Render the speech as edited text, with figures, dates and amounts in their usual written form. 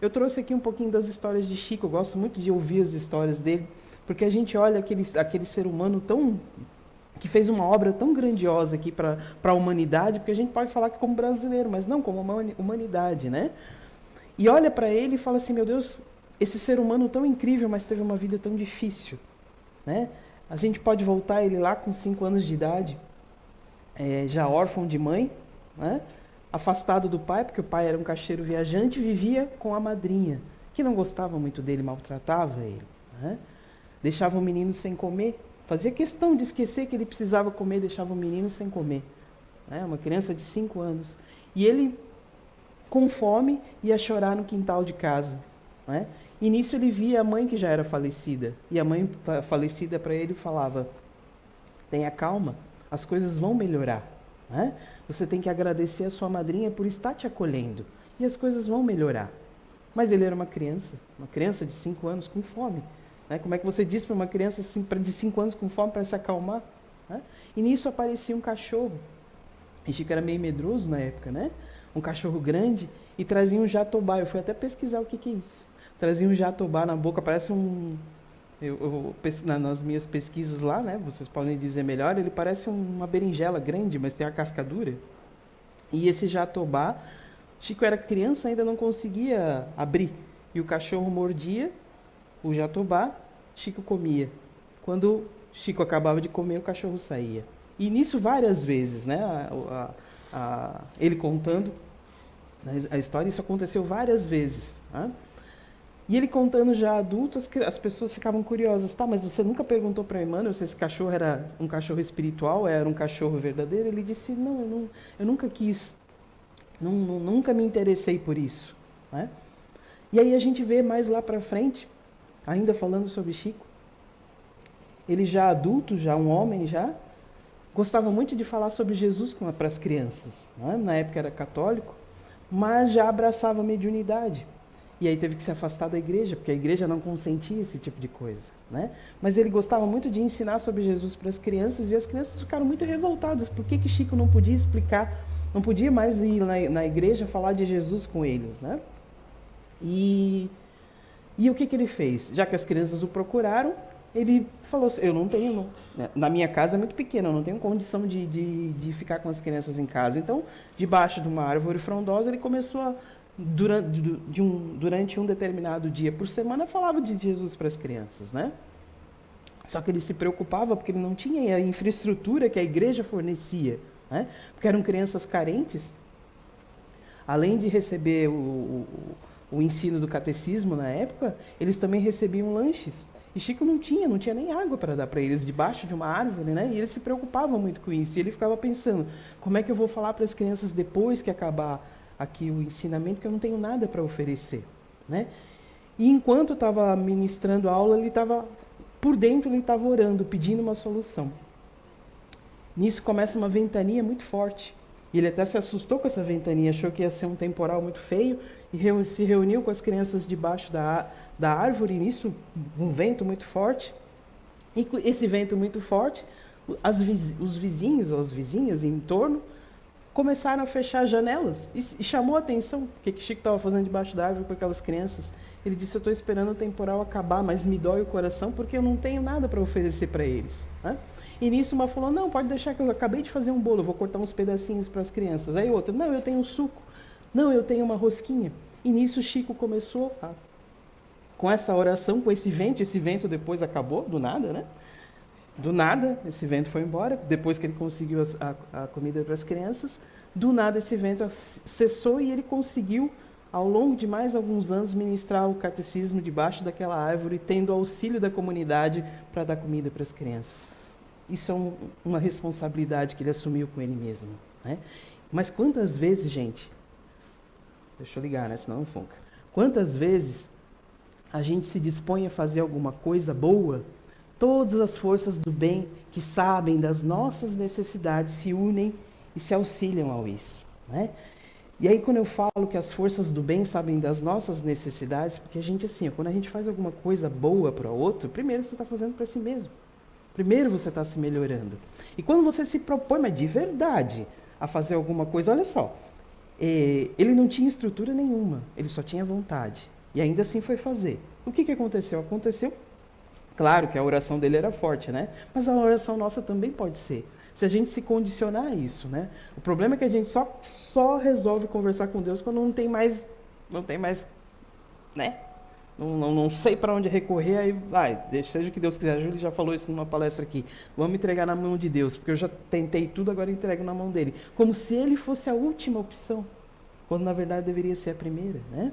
Eu trouxe aqui um pouquinho das histórias de Chico, eu gosto muito de ouvir as histórias dele, porque a gente olha aquele ser humano que fez uma obra tão grandiosa aqui para a humanidade, porque a gente pode falar que como brasileiro, mas não como uma humanidade, né? E olha para ele e fala assim, meu Deus, esse ser humano tão incrível, mas teve uma vida tão difícil, né? A gente pode voltar ele lá com 5 anos de idade, já órfão de mãe, né? Afastado do pai, porque o pai era um caixeiro viajante, vivia com a madrinha, que não gostava muito dele, maltratava ele, né? Deixava o menino sem comer, fazia questão de esquecer que ele precisava comer, deixava o menino sem comer, né? Uma criança de 5 anos. E ele, com fome, ia chorar no quintal de casa, né? E nisso ele via a mãe que já era falecida, e a mãe falecida para ele falava, tenha calma, as coisas vão melhorar, né? Você tem que agradecer a sua madrinha por estar te acolhendo, e as coisas vão melhorar. Mas ele era uma criança de 5 anos com fome, né? Como é que você diz para uma criança de 5 anos com fome para se acalmar, né? E nisso aparecia um cachorro, e Chico era meio medroso na época, né? Um cachorro grande, e trazia um jatobá. Eu fui até pesquisar o que é isso. Trazia um jatobá na boca, parece um... nas minhas pesquisas lá, né, vocês podem dizer melhor, ele parece uma berinjela grande, mas tem a cascadura. E esse jatobá, Chico era criança, ainda não conseguia abrir. E o cachorro mordia o jatobá, Chico comia. Quando Chico acabava de comer, o cachorro saía. E nisso várias vezes, né, ele contando a história, isso aconteceu várias vezes, tá? E ele contando já adulto, as pessoas ficavam curiosas. Tá, mas você nunca perguntou para Emmanuel se esse cachorro era um cachorro espiritual, era um cachorro verdadeiro? Ele disse, não, eu nunca quis, nunca me interessei por isso, né? E aí a gente vê mais lá para frente, ainda falando sobre Chico, ele já adulto, já um homem já, gostava muito de falar sobre Jesus para as crianças, né? Na época era católico, mas já abraçava a mediunidade. E aí teve que se afastar da igreja, porque a igreja não consentia esse tipo de coisa, né? Mas ele gostava muito de ensinar sobre Jesus para as crianças, e as crianças ficaram muito revoltadas. Por que Chico não podia explicar, não podia mais ir na igreja falar de Jesus com eles, né? E o que ele fez? Já que as crianças o procuraram, ele falou assim, eu não tenho, na minha casa é muito pequena, eu não tenho condição de ficar com as crianças em casa. Então, debaixo de uma árvore frondosa, ele começou a durante um determinado dia por semana, falava de Jesus para as crianças, né? Só que ele se preocupava porque ele não tinha a infraestrutura que a igreja fornecia, né? Porque eram crianças carentes. Além de receber o ensino do catecismo na época, eles também recebiam lanches. E Chico não tinha nem água para dar para eles debaixo de uma árvore, né? E ele se preocupava muito com isso. E ele ficava pensando, como é que eu vou falar para as crianças depois que acabar aqui o ensinamento, que eu não tenho nada para oferecer, né? E enquanto estava ministrando a aula, ele estava por dentro, ele estava orando, pedindo uma solução. Nisso começa uma ventania muito forte. E ele até se assustou com essa ventania, achou que ia ser um temporal muito feio, e se reuniu com as crianças debaixo da árvore, e nisso um vento muito forte. E com esse vento muito forte, os vizinhos ou as vizinhas em torno começaram a fechar janelas e chamou a atenção o que Chico estava fazendo debaixo da árvore com aquelas crianças. Ele disse, eu estou esperando o temporal acabar, mas me dói o coração porque eu não tenho nada para oferecer para eles, né? E nisso uma falou, não, pode deixar que eu acabei de fazer um bolo, vou cortar uns pedacinhos para as crianças. Aí outra, não, eu tenho um suco, não, eu tenho uma rosquinha. E nisso Chico começou com essa oração, com esse vento depois acabou, do nada, né? Do nada, esse vento foi embora, depois que ele conseguiu a comida para as crianças, do nada esse vento cessou e ele conseguiu, ao longo de mais alguns anos, ministrar o catecismo debaixo daquela árvore, tendo auxílio da comunidade para dar comida para as crianças. Isso é uma responsabilidade que ele assumiu com ele mesmo, né? Mas quantas vezes, gente, deixa eu ligar, né, senão não funca. Quantas vezes a gente se dispõe a fazer alguma coisa boa, todas as forças do bem que sabem das nossas necessidades se unem e se auxiliam ao isso, né? E aí quando eu falo que as forças do bem sabem das nossas necessidades, porque a gente assim, quando a gente faz alguma coisa boa para o outro, primeiro você está fazendo para si mesmo. Primeiro você está se melhorando. E quando você se propõe, mas de verdade, a fazer alguma coisa, olha só, Ele não tinha estrutura nenhuma, ele só tinha vontade. E ainda assim foi fazer. O que aconteceu? Aconteceu, claro que a oração dele era forte, né? Mas a oração nossa também pode ser. Se a gente se condicionar a isso, né? O problema é que a gente só resolve conversar com Deus quando não tem mais, né? Não sei para onde recorrer, aí vai, seja o que Deus quiser. A Júlia já falou isso numa palestra aqui. Vamos entregar na mão de Deus, porque eu já tentei tudo, agora entrego na mão dele. Como se ele fosse a última opção, quando na verdade deveria ser a primeira, né?